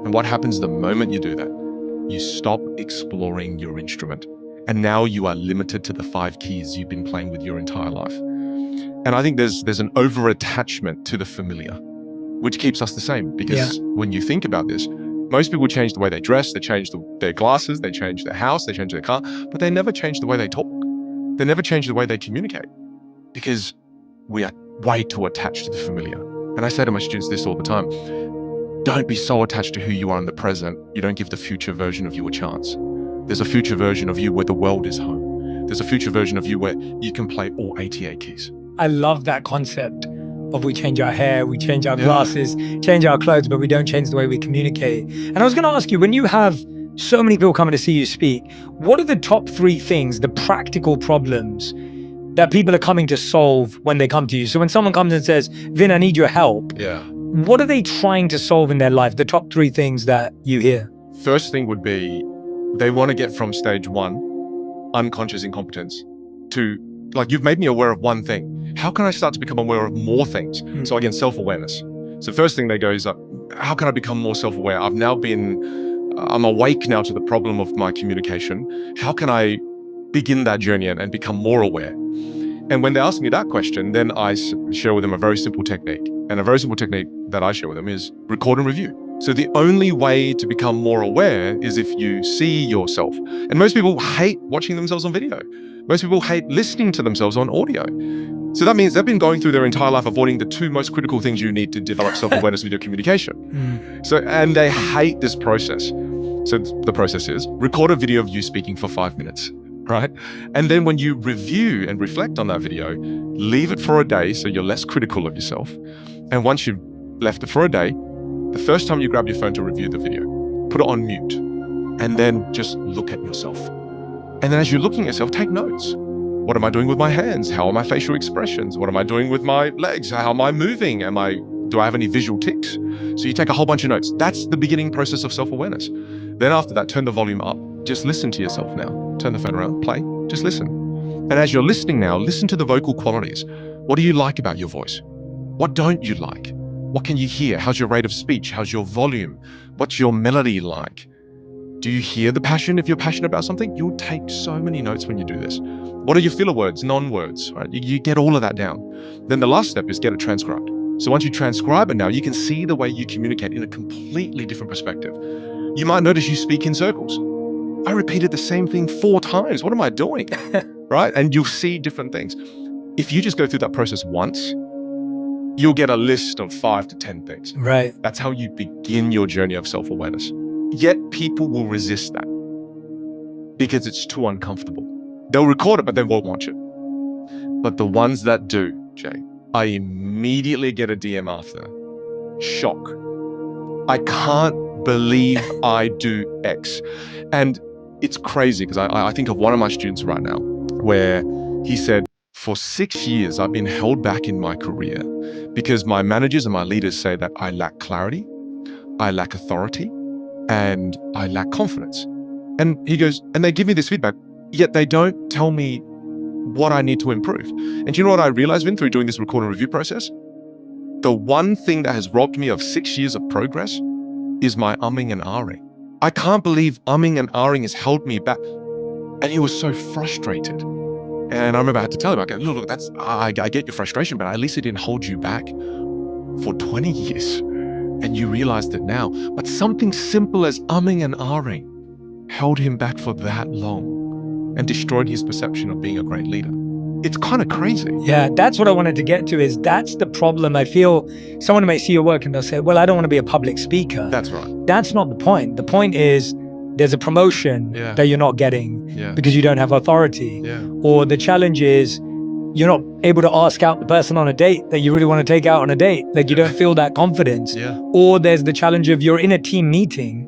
And what happens the moment you do that? You stop exploring your instrument. And now you are limited to the 5 keys you've been playing with your entire life. And I think there's an over-attachment to the familiar, which keeps us the same. Because when you think about this, most people change the way they dress, they change their glasses, they change their house, they change their car, but they never change the way they talk. They never change the way they communicate, because we are way too attached to the familiar. And I say to my students this all the time: don't be so attached to who you are in the present, you don't give the future version of you a chance. There's a future version of you where the world is home. There's a future version of you where you can play all 88 keys. I love that concept of we change our hair, we change our glasses, change our clothes, but we don't change the way we communicate. And I was going to ask you, when you have so many people coming to see you speak, what are the top 3 things, the practical problems that people are coming to solve when they come to you? So when someone comes and says, Vin, I need your help, what are they trying to solve in their life? The top 3 things that you hear? First thing would be, they want to get from stage 1, unconscious incompetence, to, like, you've made me aware of one thing. How can I start to become aware of more things? So again, self-awareness. So first thing they go is, how can I become more self-aware? I'm awake now to the problem of my communication. How can I begin that journey and become more aware? And when they ask me that question, then I share with them a very simple technique. And a very simple technique that I share with them is record and review. So the only way to become more aware is if you see yourself. And most people hate watching themselves on video. Most people hate listening to themselves on audio. So that means they've been going through their entire life avoiding the 2 most critical things you need to develop self-awareness with your communication. And they hate this process. So the process is record a video of you speaking for 5 minutes, right? And then when you review and reflect on that video, leave it for a day so you're less critical of yourself. And once you've left it for a day, the first time you grab your phone to review the video, put it on mute, and then just look at yourself. And then as you're looking at yourself, take notes. What am I doing with my hands? How are my facial expressions? What am I doing with my legs? How am I moving? Do I have any visual tics? So you take a whole bunch of notes. That's the beginning process of self-awareness. Then after that, turn the volume up. Just listen to yourself now. Turn the phone around, play, just listen. And as you're listening now, listen to the vocal qualities. What do you like about your voice? What don't you like? What can you hear? How's your rate of speech? How's your volume? What's your melody like? Do you hear the passion? If you're passionate about something, you'll take so many notes when you do this. What are your filler words, non-words, right? You get all of that down. Then the last step is get it transcribed. So once you transcribe it now, you can see the way you communicate in a completely different perspective. You might notice you speak in circles. I repeated the same thing 4 times. What am I doing? Right? And you'll see different things. If you just go through that process once, you'll get a list of 5 to 10 things. Right. That's how you begin your journey of self-awareness. Yet people will resist that because it's too uncomfortable. They'll record it, but they won't watch it. But the ones that do, Jay, I immediately get a DM after. Shock. I can't believe I do X. And it's crazy because I think of one of my students right now where he said, for 6 years, I've been held back in my career because my managers and my leaders say that I lack clarity, I lack authority, and I lack confidence. And he goes, and they give me this feedback, yet they don't tell me what I need to improve. And do you know what I realized, Vin, through doing this record and review process? The one thing that has robbed me of 6 years of progress is my umming and ahhing. I can't believe umming and ahhing has held me back. And he was so frustrated. And I remember I had to tell him, I go, look, I get your frustration, but at least it didn't hold you back for 20 years. And you realized it now. But something simple as umming and ahhing held him back for that long and destroyed his perception of being a great leader. It's kind of crazy. Yeah, that's what I wanted to get to, is that's the problem. I feel someone may see your work and they'll say, well, I don't want to be a public speaker. That's right. That's not the point. The point is there's a promotion that you're not getting because you don't have authority. Or the challenge is you're not able to ask out the person on a date that you really want to take out on a date. Like you don't feel that confidence. Or there's the challenge of you're in a team meeting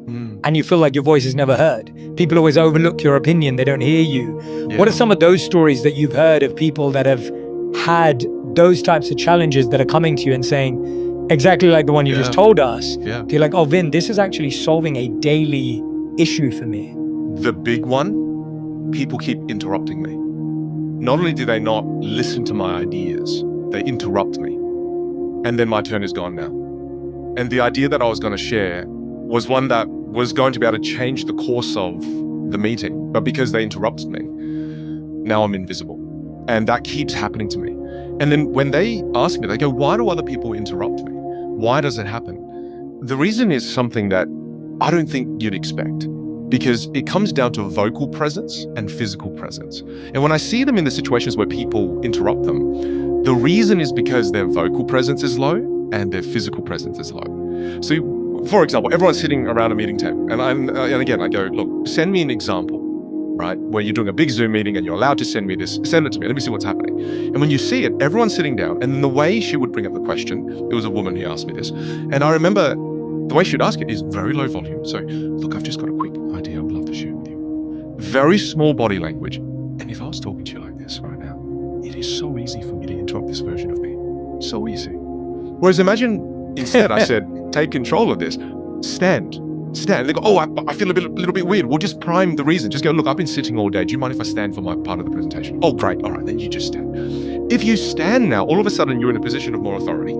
and you feel like your voice is never heard. People always overlook your opinion. They don't hear you. What are some of those stories that you've heard of people that have had those types of challenges that are coming to you and saying exactly like the one you just told us? You're like, oh, Vin, this is actually solving a daily issue for me. The big one, people keep interrupting me. Not only do they not listen to my ideas, they interrupt me. And then my turn is gone now. And the idea that I was going to share was one that was going to be able to change the course of the meeting, but because they interrupted me, now I'm invisible. And that keeps happening to me. And then when they ask me, they go, why do other people interrupt me? Why does it happen? The reason is something that I don't think you'd expect, because it comes down to vocal presence and physical presence. And when I see them in the situations where people interrupt them, the reason is because their vocal presence is low and their physical presence is low. So, for example, everyone's sitting around a meeting table, and again, I go, look, send me an example, right, where you're doing a big Zoom meeting and you're allowed to send me this, send it to me, let me see what's happening. And when you see it, everyone's sitting down, and the way she would bring up the question, it was a woman who asked me this, and I remember the way she'd ask it is very low volume. So, look, I've just got a quick idea I'd love to share with you. Very small body language. And if I was talking to you like this right now, it is so easy for me to interrupt this version of me. So easy. Whereas imagine instead I said, take control of this. Stand. Stand. They go, oh, I feel a little bit weird. We'll just prime the reason. Just go, look, I've been sitting all day. Do you mind if I stand for my part of the presentation? Oh, great. All right, then you just stand. If you stand now, all of a sudden you're in a position of more authority.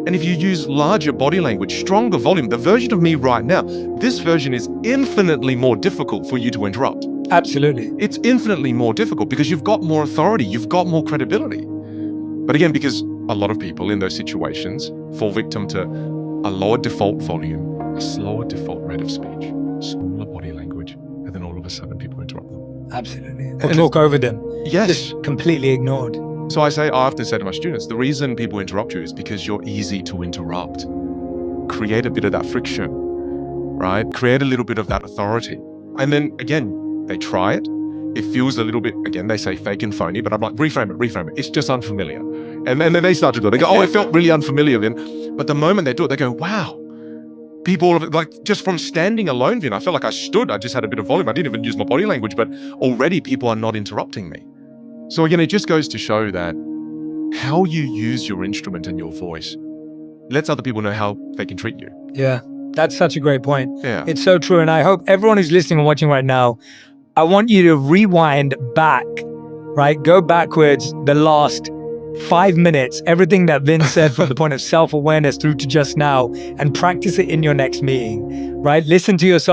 And if you use larger body language, stronger volume, the version of me right now, this version is infinitely more difficult for you to interrupt. Absolutely. It's infinitely more difficult because you've got more authority, you've got more credibility. But again, because a lot of people in those situations fall victim to a lower default volume, a slower default rate of speech, smaller body language, and then all of a sudden people interrupt them. Absolutely. Or talk over them. Yes. Just completely ignored. So I often say to my students, the reason people interrupt you is because you're easy to interrupt. Create a bit of that friction, right? Create a little bit of that authority. And then again, they try it. It feels a little bit, again, they say fake and phony, but I'm like, reframe it. It's just unfamiliar. And then they start to do it. They go, oh, it felt really unfamiliar then. But the moment they do it, they go, wow. People, like, just from standing alone, Vin, I felt like I stood. I just had a bit of volume. I didn't even use my body language, but already people are not interrupting me. So again, it just goes to show that how you use your instrument and your voice lets other people know how they can treat you. Yeah, that's such a great point. Yeah. It's so true. And I hope everyone who's listening and watching right now, I want you to rewind back, right? Go backwards the last 5 minutes, everything that Vin said from the point of self-awareness through to just now, and practice it in your next meeting, right? Listen to yourself.